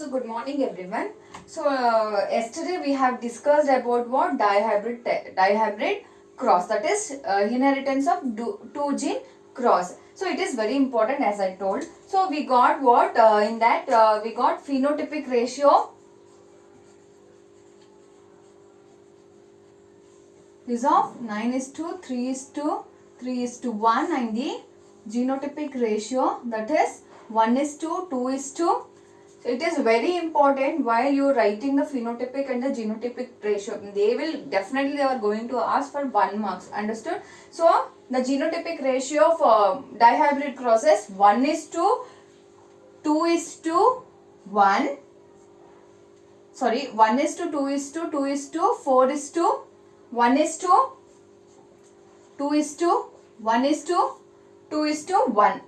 So good morning everyone. So yesterday we have discussed about what dihybrid cross, that is inheritance of two gene cross. So it is very important as I told. So we got what in that we got phenotypic ratio is of 9:3:1 and the genotypic ratio that is 1:2:2. So it is very important while you are writing the phenotypic and the genotypic ratio. They are going to ask for 1 marks. Understood? So the genotypic ratio for dihybrid crosses 1:2:1. Sorry, 1:2:2:4:1:2 1:2:1:2:1.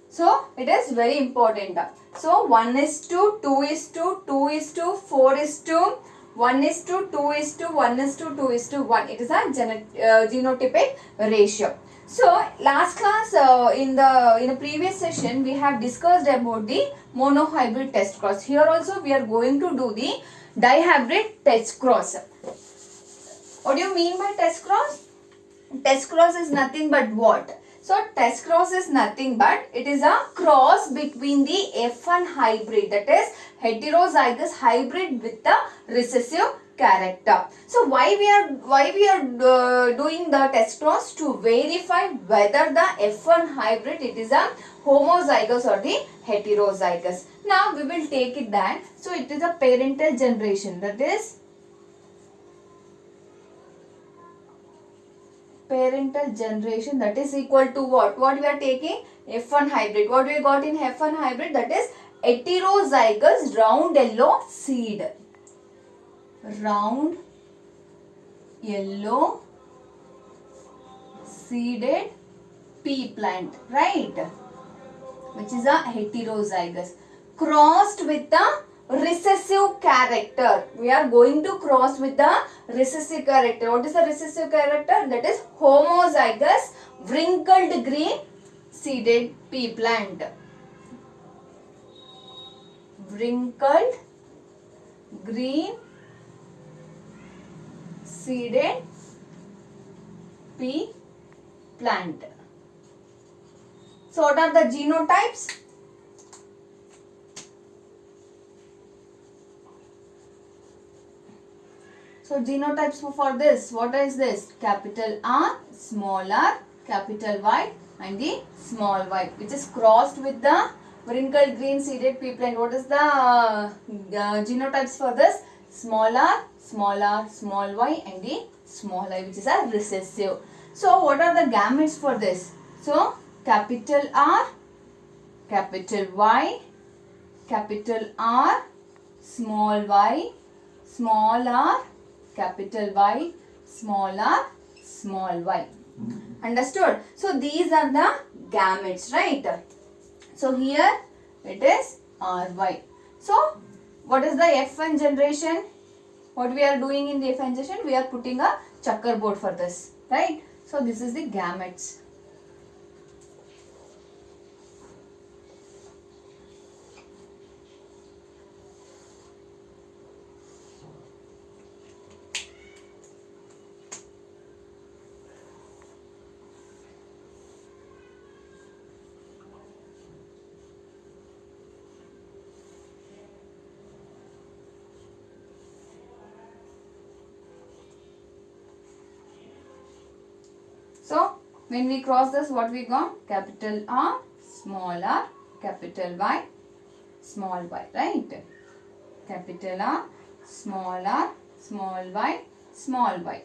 So it is very important. So 1:2:2:4:1:2:1:2:1. It is a genotypic ratio. So last class in the previous session we have discussed about the monohybrid test cross. Here also we are going to do the dihybrid test cross. What do you mean by test cross? Test cross is nothing but what? So test cross is nothing but it is a cross between the F1 hybrid, that is heterozygous hybrid with the recessive character. So why we are doing the test cross? To verify whether the F1 hybrid it is a homozygous or the heterozygous. Now we will take it that. So it is a parental generation, that is parental generation, that is equal to what? What we are taking? F1 hybrid. What we got in F1 hybrid? That is heterozygous round yellow seed. Round yellow seeded pea plant, right? Which is a heterozygous. Crossed with the recessive character. We are going to cross with the recessive character. What is the recessive character? That is homozygous wrinkled green seeded pea plant. Wrinkled green seeded pea plant. So what are the genotypes? So genotypes for this, what is this? Capital R, small r, capital Y and the small y, which is crossed with the wrinkled green seeded pea plant. What is the genotypes for this? Small r, small y and the small I, which is a recessive. So what are the gametes for this? So capital R, capital Y, capital R, small y, small r, capital Y, small r, small y. Understood? So these are the gametes, right? So here it is RY. So what is the F1 generation? What we are doing in the F1 generation? We are putting a checkerboard for this, right? So this is the gametes. So when we cross this, what we got? Capital R, capital Y, small y, right? Capital R, small y, small y.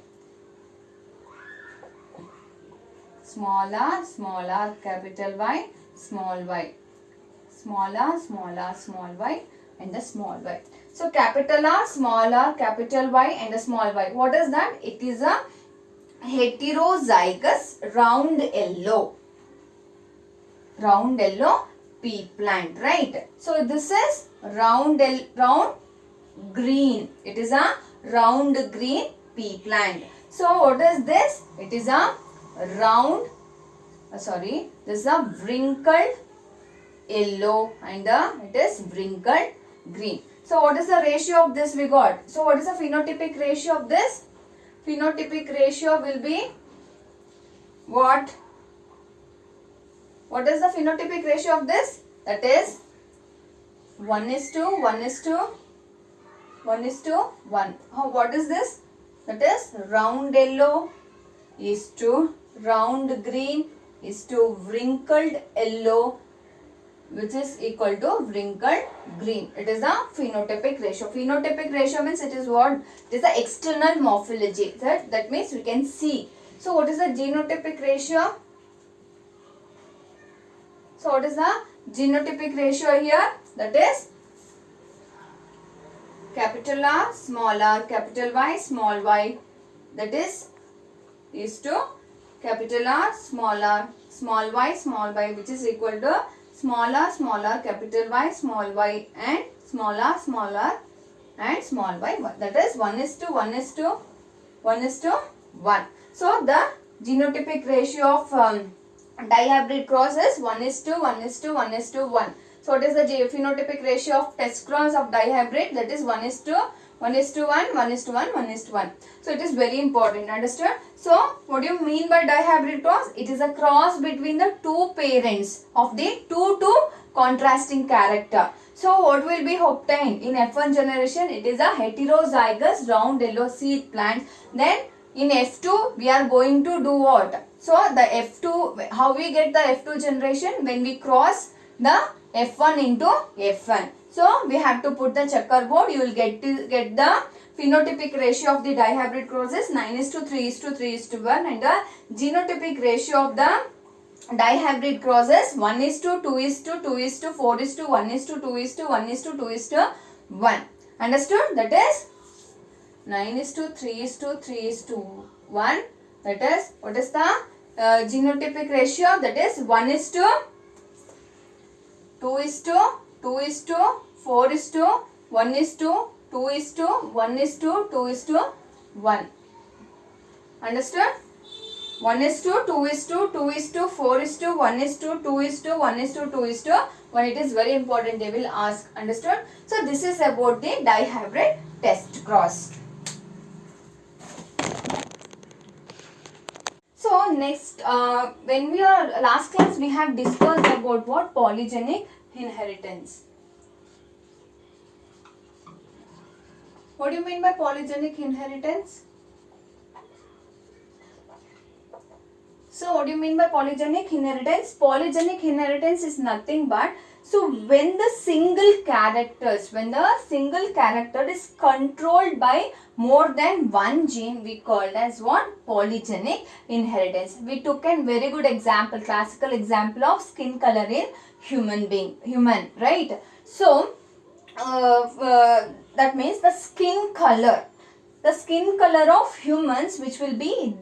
Small r, capital Y, small y. Small r, small y and the small y. So capital R, capital Y and the small y. What is that? It is a heterozygous round yellow pea plant, right? So this is round green. It is a round green pea plant. So what is this? It is a round this is a wrinkled yellow, and it is wrinkled green. So what is the ratio of this we got? So what is the phenotypic ratio of this? Phenotypic ratio will be what? What is the phenotypic ratio of this? That is 1:1:1:1. What is this? That is round yellow is to round green is to wrinkled yellow, which is equal to wrinkled green. It is the phenotypic ratio. Phenotypic ratio means it is what? It is the external morphology. That means we can see. So what is the genotypic ratio? So what is the genotypic ratio here? That is capital R, small r, capital Y, small y. That is to capital R, small y, small y, which is equal to small r, capital Y, small y, and small r, and small y. That is 1:1:1:1. So the genotypic ratio of dihybrid cross is 1:1:1:1. So what is the phenotypic ratio of test cross of dihybrid? That is 1:1:1:1. So it is very important. Understood? So what do you mean by dihybrid cross? It is a cross between the two parents of the two contrasting character. So what will be obtained in F1 generation? It is a heterozygous round yellow seed plant. Then in F2 we are going to do what? So the F2, how we get the F2 generation? When we cross the F1 into F1. So we have to put the checkerboard. You will get the phenotypic ratio of the dihybrid crosses 9:3:3:1, and the genotypic ratio of the dihybrid crosses 1:2:2:4:1:2:1:2:1. Understood? That is 9:3:3:1. That is, what is the genotypic ratio? That is 1:2:2:4:1:2:1:2:1. Understood? 1:2:2:4:1:2:1:2:1. It is very important. They will ask. Understood? So this is about the dihybrid test cross. So next, when we are last class, we have discussed about what? Polygenic inheritance. What do you mean by polygenic inheritance? So what do you mean by polygenic inheritance? Polygenic inheritance is nothing but, so when the single character is controlled by more than one gene, we called as what? Polygenic inheritance. We took a very good example, classical example of skin color in human, right? So that means the skin color of humans, which will be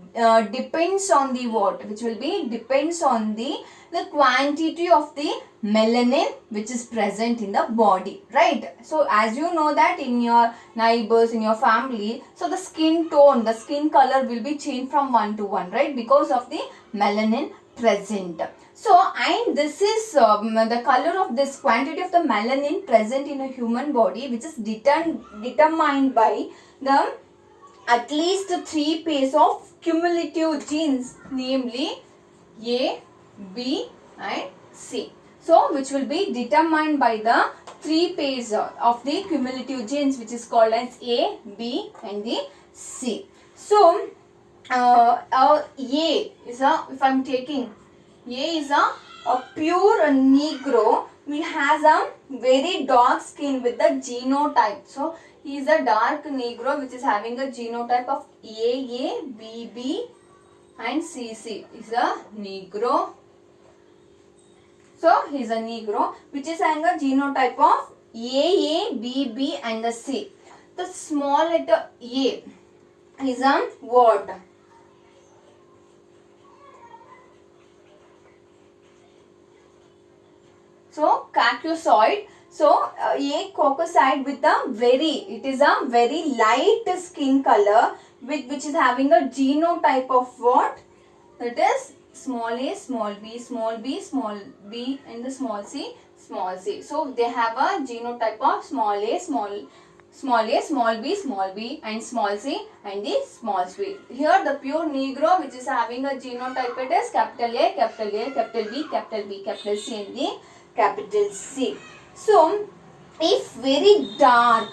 depends on the what? Which will be depends on the quantity of the melanin which is present in the body, right? So as you know that in your neighbors, in your family, so the skin tone, the skin color will be changed from one to one, right? Because of the melanin present. So, and this is the color of this quantity of the melanin present in a human body, which is determined by the at least 3 pairs of cumulative genes, namely A, B and C. So which will be determined by the 3 pairs of the cumulative genes, which is called as A, B and the C. So A is a, if I am taking A is a pure Negro, he has a very dark skin with the genotype. So he is a dark Negro which is having a genotype of AA, BB and CC. Is a Negro. So he is a Negro which is having a genotype of AA, BB and the C. The small letter A is a what? So Caucasoid. So A Caucasoid with a it is a very light skin color which is having a genotype of what? That is small a, small b, small b, small b and the small c, small c. So they have a genotype of small a, small a, small b and small c and the small c. Here the pure Negro which is having a genotype, it is capital A, capital A, capital B, capital B, capital C and the capital C. So if a very dark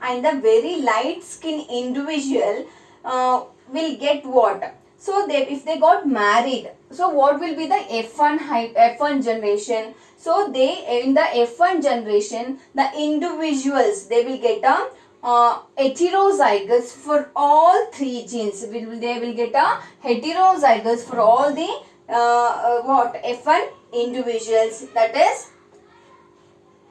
and a very light skin individual will get what? So if they got married, so what will be the F1 generation? So they, in the F1 generation, the individuals, they will get a heterozygous for all three genes. They will get a heterozygous for all the F1 individuals, that is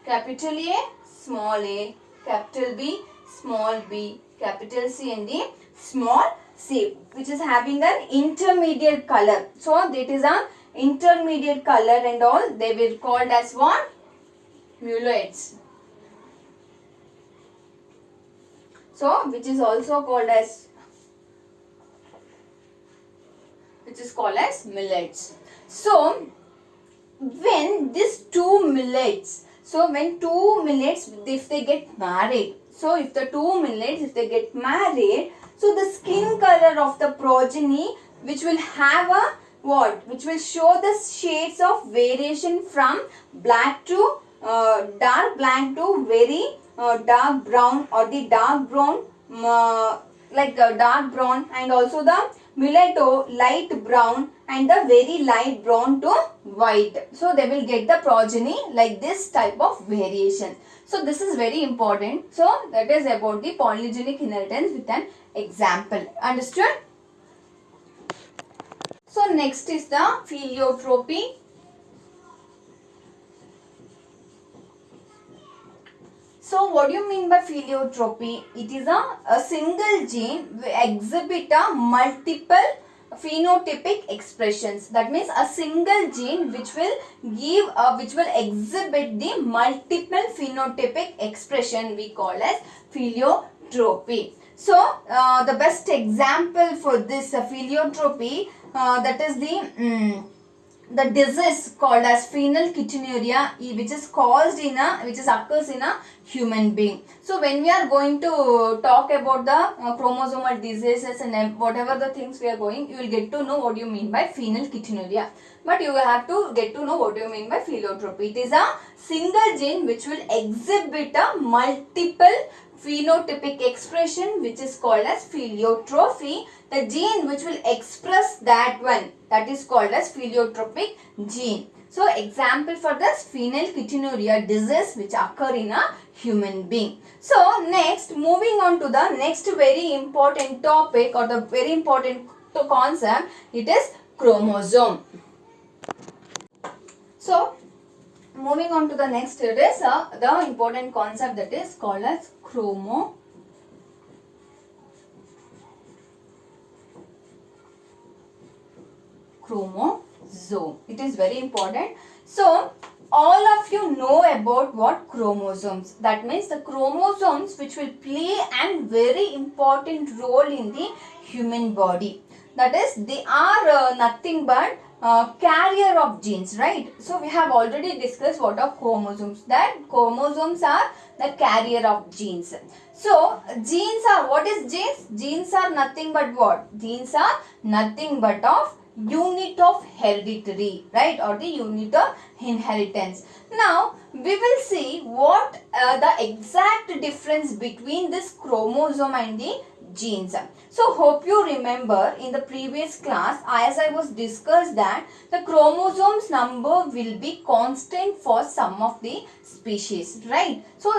capital A, small a, capital B, small b, capital C and the small c, which is having an intermediate color. So that is an intermediate color and all, they will called as what? Muloids. So which is also called as millets. So when these two millets, if they get married, so if the two millets, if they get married, so the skin color of the progeny which will have a what? Which will show the shades of variation from black to dark black to very dark brown, or the dark brown dark brown, and also the mulatto light brown and the very light brown to white. So they will get the progeny like this type of variation. So this is very important. So that is about the polygenic inheritance with an example. Understood? So next is the philiotropy. So what do you mean by philiotropy? It is a single gene will exhibit a multiple phenotypic expressions. That means a single gene which will exhibit the multiple phenotypic expression we call as philiotropy. So the best example for this philiotropy, that is the disease called as phenylketonuria, which occurs in a human being. So when we are going to talk about the chromosomal diseases and whatever the things we are going, you will get to know what you mean by phenylketonuria. But you have to get to know what you mean by philiotropy. It is a single gene which will exhibit a multiple phenotypic expression which is called as philiotropy. The gene which will express that one, that is called as philiotropic gene. So example for this phenylketonuria disease which occur in a human being. So next, moving on to the next very important topic or the very important concept, it is chromosome. So moving on to the next, it is the important concept that is called as chromosome. It is very important. So all of you know about what chromosomes. That means the chromosomes which will play a very important role in the human body. That is, they are nothing but carrier of genes, right? So we have already discussed what are chromosomes. That chromosomes are the carrier of genes. So genes are, what is genes? Genes are nothing but what? Genes are nothing but of unit of hereditary, right, or the unit of inheritance. Now we will see what the exact difference between this chromosome and the genes. So hope you remember in the previous class, as I was discussed, that the chromosomes number will be constant for some of the species, right? So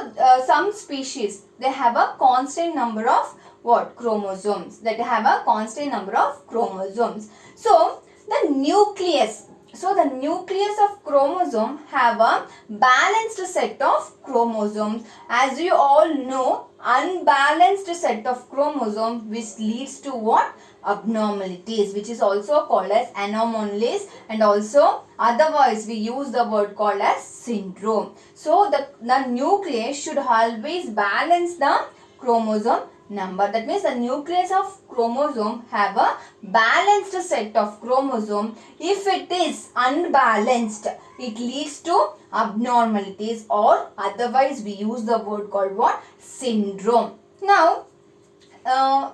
some species, they have a constant number of what? Chromosomes. That have a constant number of chromosomes. So the nucleus. So the nucleus of chromosome have a balanced set of chromosomes. As you all know, unbalanced set of chromosomes which leads to what? Abnormalities, which is also called as anomalies, and also otherwise we use the word called as syndrome. So the nucleus should always balance the chromosome number. That means the nucleus of chromosome have a balanced set of chromosome. If it is unbalanced, it leads to abnormalities, or otherwise we use the word called what? Syndrome. Now,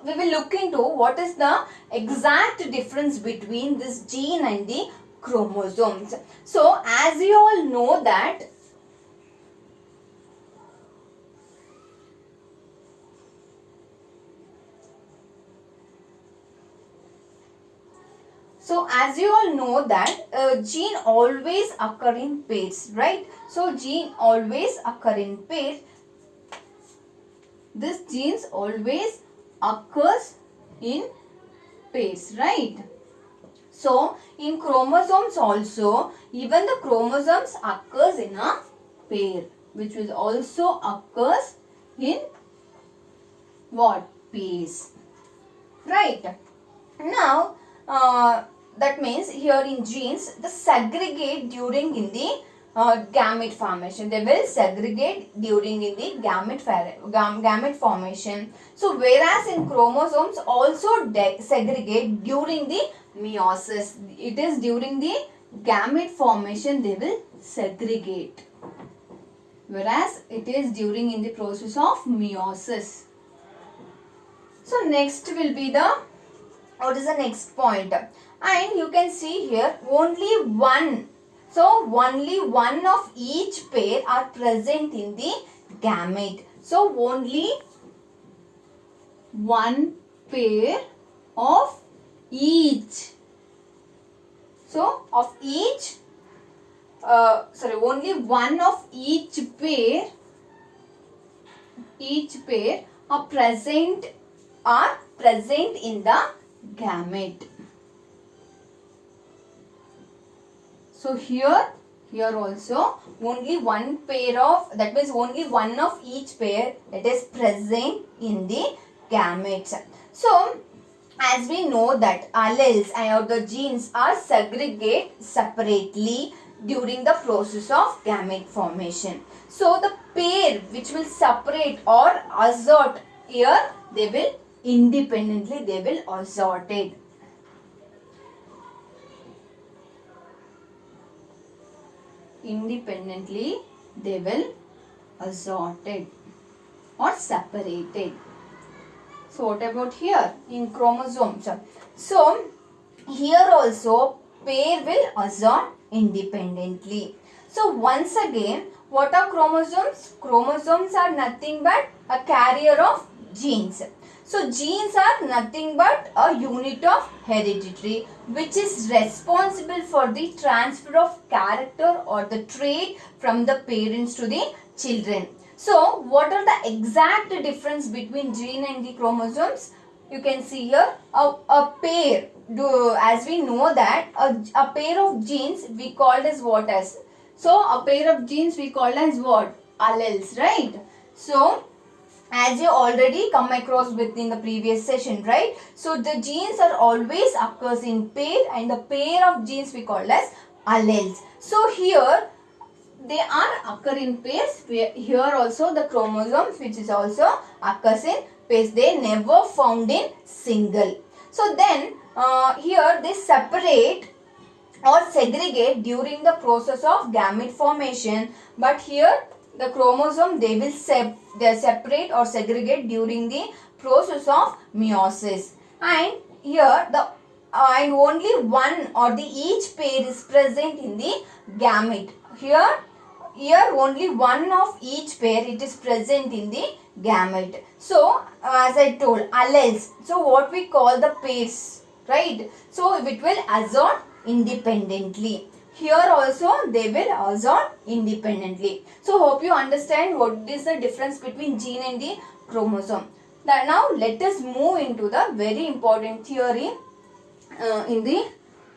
we will look into what is the exact difference between this gene and the chromosomes. So, as you all know that gene always occur in pairs, right? So gene always occur in pairs. This genes always occurs in pairs, right? So in chromosomes also, even the chromosomes occurs in a pair, which will also occurs in what? Pairs, right? Now that means here in genes, the segregate during in the gamete formation. They will segregate during in the gamete formation. So whereas in chromosomes also segregate during the meiosis. It is during the gamete formation they will segregate, whereas it is during in the process of meiosis. So next will be the, what is the next point? And you can see here only one. So only one of each pair are present in the gamete. So only one pair of each. So of each, only one of each pair are present in the gamete. So here also only one pair of, that means only one of each pair that is present in the gametes. So as we know that alleles or the genes are segregate separately during the process of gamete formation. So the pair which will separate or assort here, they will independently assort it. Independently they will assorted or separated. So what about here in chromosomes? So here also pair will assort independently. So once again, what are chromosomes? Chromosomes are nothing but a carrier of genes. So genes are nothing but a unit of hereditary which is responsible for the transfer of character or the trait from the parents to the children. So what are the exact difference between gene and the chromosomes? You can see here a pair. As we know that a pair of genes we called as what as? So a pair of genes we called as what? Alleles, right? So as you already come across within the previous session, right? So the genes are always occurs in pair, and the pair of genes we call as alleles. So here they are occur in pairs. Here also the chromosomes which is also occurs in pairs. They never found in single. So then here they separate or segregate during the process of gamete formation, but here the chromosome they will separate or segregate during the process of meiosis. And here the and only one or the each pair is present in the gamete. Here only one of each pair it is present in the gamete. So as I told, alleles, so what we call the pairs, right? So it will assort independently. Here also they will assort independently. So hope you understand what is the difference between gene and the chromosome. Now let us move into the very important theory in the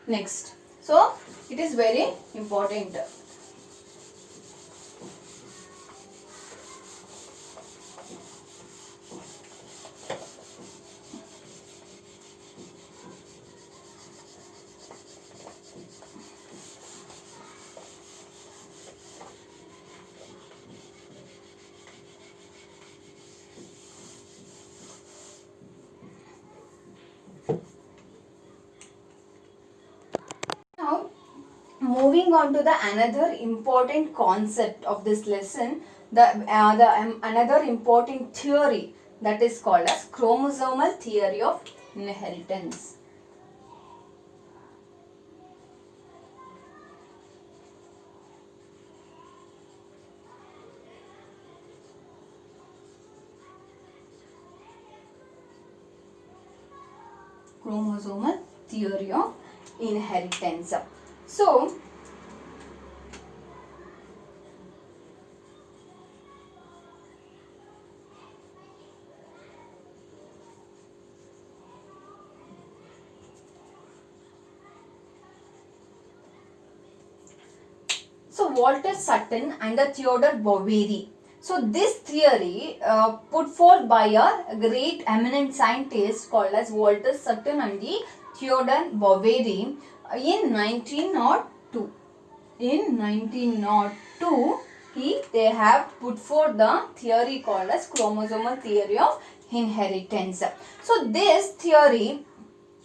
next. So it is very important. moving on to the another important concept of this lesson, another important theory that is called as chromosomal theory of inheritance. Chromosomal theory of inheritance. So, Walter Sutton and Theodore Boveri. So this theory put forth by a great eminent scientist called as Walter Sutton and Theodore Boveri in 1902. In 1902, they have put forth the theory called as chromosomal theory of inheritance. So this theory,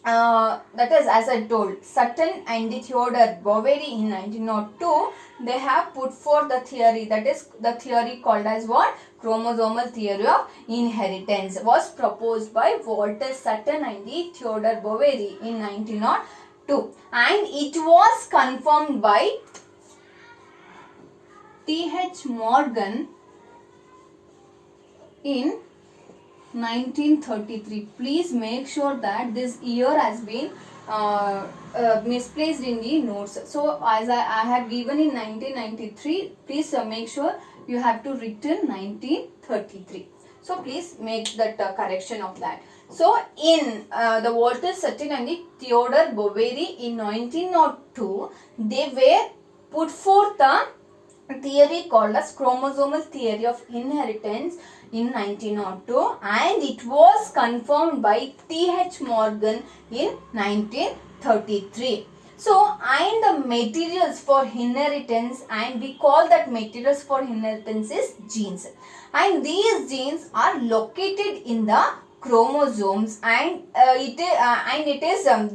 that is, as I told, Sutton and Theodore Boveri in 1902, they have put forth the theory, that is the theory called as what? Chromosomal theory of inheritance, was proposed by Walter Sutton and Theodore Boveri in 1902, and it was confirmed by T.H. Morgan in 1933. Please make sure that this year has been misplaced in the notes. So as I have given in 1993, please make sure you have to written 1933. So please make that correction of that. So in the Walter Sutton and the Theodore Boveri in 1902, they were put forth the theory called as chromosomal theory of inheritance in 1902, and it was confirmed by T.H. Morgan in 1933. So, and the materials for inheritance, and we call that materials for inheritance is genes, and these genes are located in the chromosomes, and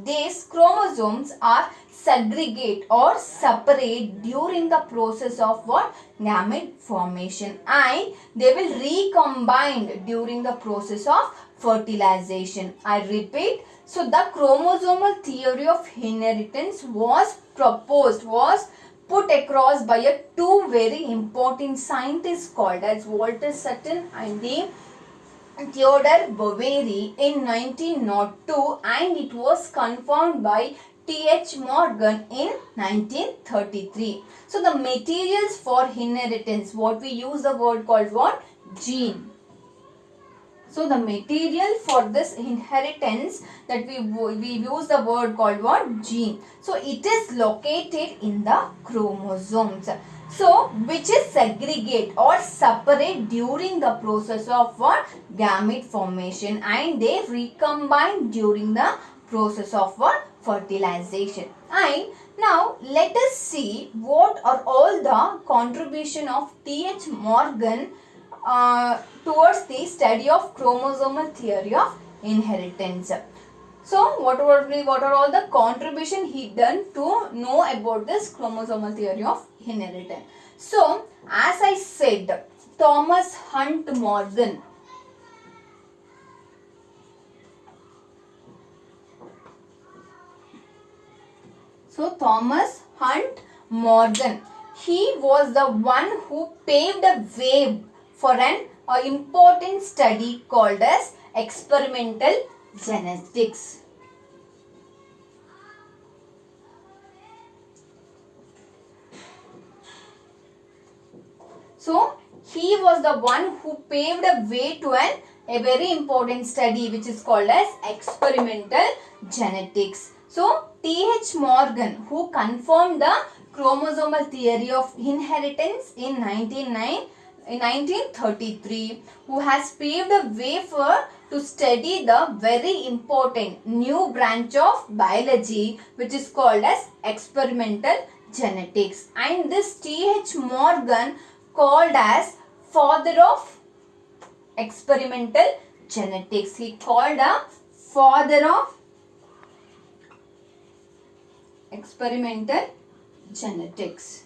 these chromosomes are segregate or separate during the process of what? Gamete formation, and they will recombine during the process of fertilization. I repeat, so the chromosomal theory of inheritance was proposed, was put across by two very important scientists called as Walter Sutton and Theodore Boveri in 1902, and it was confirmed by T.H. Morgan in 1933. So the materials for inheritance, what we use the word called what? Gene. So the material for this inheritance, that we use the word called what? Gene. So it is located in the chromosomes. So which is segregate or separate during the process of what? Gamete formation, and they recombine during the process of what? Fertilization. And now let us see what are all the contribution of T.H. Morgan towards the study of chromosomal theory of inheritance. So what are all the contribution he done to know about this chromosomal theory of inheritance? So as I said, Thomas Hunt Morgan. So Thomas Hunt Morgan, he was the one who paved a way for an important study called as experimental genetics. So he was the one who paved a way to a very important study which is called as experimental genetics. So T.H. Morgan, who confirmed the chromosomal theory of inheritance in 1933, who has paved a way to study the very important new branch of biology which is called as experimental genetics. And this T.H. Morgan called as father of experimental genetics. He called a father of experimental genetics.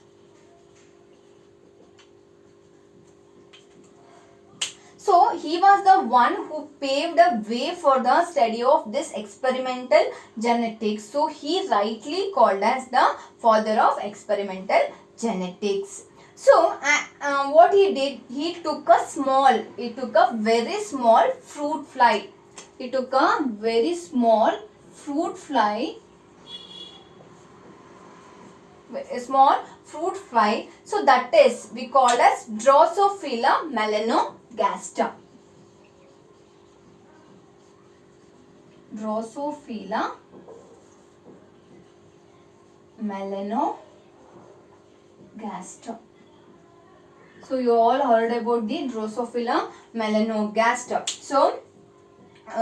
So he was the one who paved a way for the study of this experimental genetics. So he rightly called as the father of experimental genetics. So what he did, he took a very small fruit fly. He took a very small fruit fly, so that is we called as Drosophila melanogaster. Drosophila melanogaster. So you all heard about the Drosophila melanogaster. So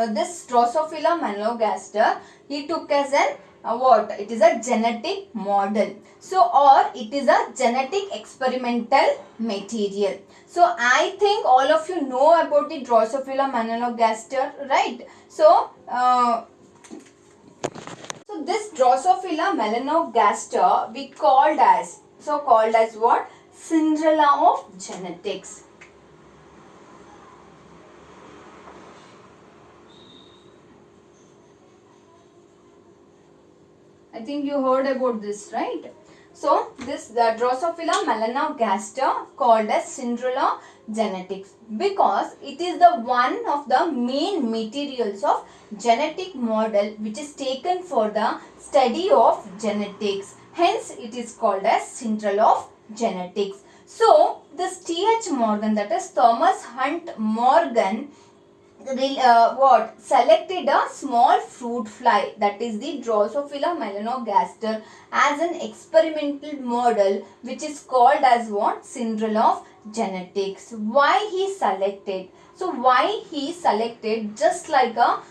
this Drosophila melanogaster he took as an what? It is a genetic model. So or it is a genetic experimental material. So I think all of you know about the Drosophila melanogaster, right? So this Drosophila melanogaster we called as what? Cinderella of genetics. I think you heard about this, right? So this the Drosophila melanogaster called as Cinderella genetics because it is the one of the main materials of genetic model which is taken for the study of genetics. Hence it is called as Cinderella of genetics. So this T.H. Morgan, that is Thomas Hunt Morgan, selected a small fruit fly, that is the Drosophila melanogaster, as an experimental model which is called as what? Cinderella of genetics. Why he selected? So why he selected just like a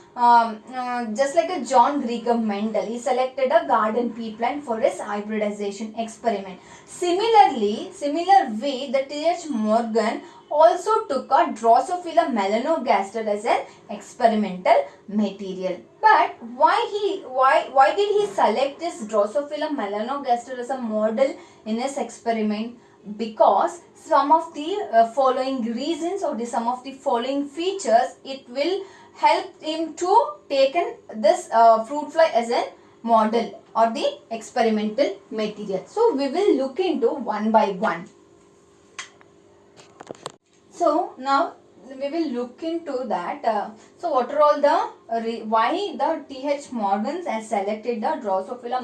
John Gregor Mendel, he selected a garden pea plant for his hybridization experiment. Similar way, the T.H. Morgan also took a Drosophila melanogaster as an experimental material. But why did he select this Drosophila melanogaster as a model in his experiment? Because some of the following reasons or some of the following features, it will help him to take this fruit fly as a model or the experimental material. So we will look into one by one. So now we will look into that. So what are all the why the T.H. Morgan has selected the Drosophila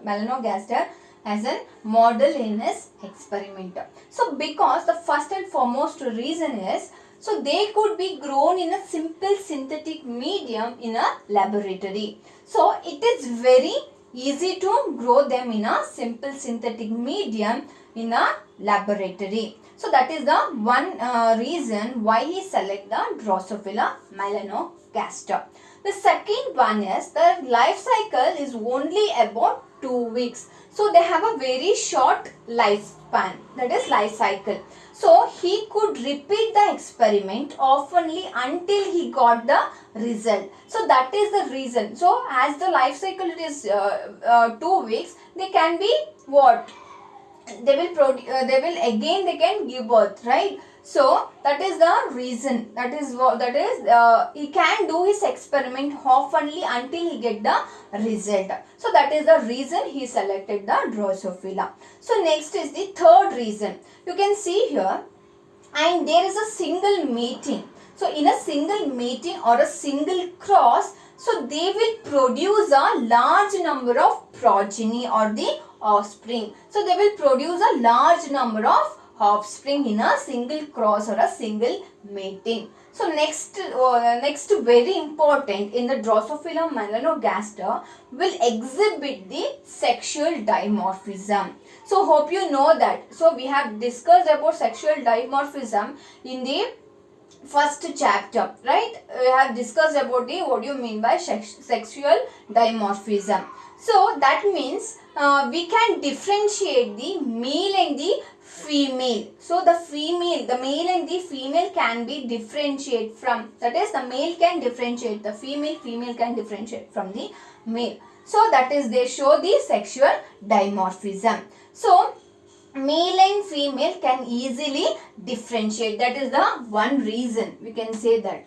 melanogaster as a model in his experiment. So because the first and foremost reason is, so they could be grown in a simple synthetic medium in a laboratory. So it is very easy to grow them in a simple synthetic medium in a laboratory. So that is the one reason why he select the Drosophila melanogaster. The second one is the life cycle is only about 2 weeks. So they have a very short lifespan, that is life cycle. So he could repeat the experiment oftenly until he got the result. So that is the reason. So as the life cycle is 2 weeks, they can be what? They can give birth, right? So that is the reason. He can do his experiment oftenly until he get the result. So that is the reason he selected the Drosophila. So next is the third reason. You can see here, and there is a single mating. So in a single mating or a single cross, so they will produce a large number of progeny or the offspring. So they will produce a large number of offspring in a single cross or a single mating. So next very important in the Drosophila melanogaster will exhibit the sexual dimorphism. So hope you know that. So we have discussed about sexual dimorphism in the first chapter, right? We have discussed about the what do you mean by sexual dimorphism. So that means we can differentiate the male and the female. So the male and the female can be differentiated from, that is the male can differentiate the female can differentiate from the male. So that is they show the sexual dimorphism. So male and female can easily differentiate. That is the one reason we can say that.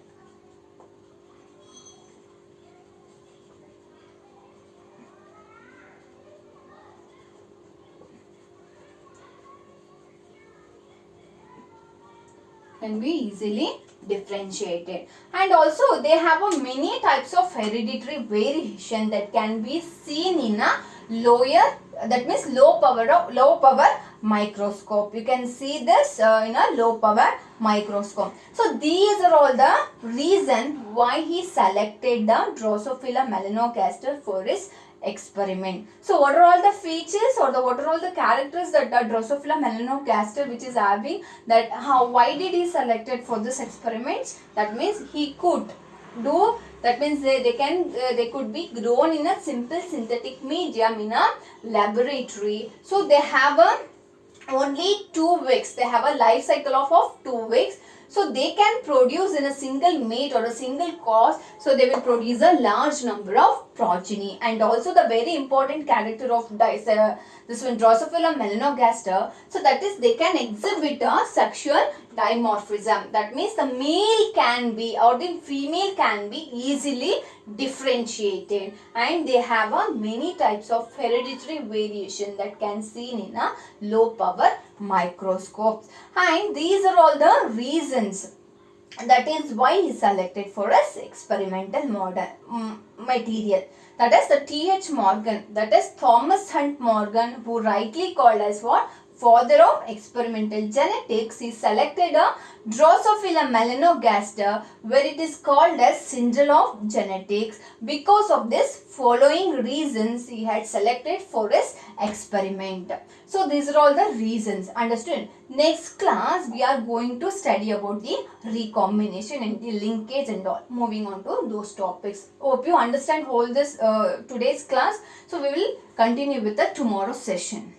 Can be easily differentiated. And also they have a many types of hereditary variation that can be seen in a lower, that means low power microscope. You can see this in a low power microscope. So these are all the reason why he selected the Drosophila melanogaster for his experiment. So what are all the features, or what are all the characters that the Drosophila melanogaster which is having, that why did he selected for this experiment? That means he could do, that means they could be grown in a simple synthetic medium in a laboratory. So they have only 2 weeks. They have a life cycle of 2 weeks. So they can produce in a single mate or a single cause. So they will produce a large number of progeny. And also the very important character of this one, Drosophila melanogaster. So that is, they can exhibit a sexual dimorphism. That means the male can be or the female can be easily differentiated, and they have many types of hereditary variation that can seen in a low power microscopes. And these are all the reasons. That is why he selected for us experimental material. That is the T.H. Morgan, that is Thomas Hunt Morgan, who rightly called as what? Father of experimental genetics. He selected a Drosophila melanogaster, where it is called as syndrome of genetics. Because of this following reasons he had selected for his experiment. So these are all the reasons. Understood? Next class we are going to study about the recombination and the linkage and all. Moving on to those topics. Hope you understand all this today's class. So we will continue with the tomorrow's session.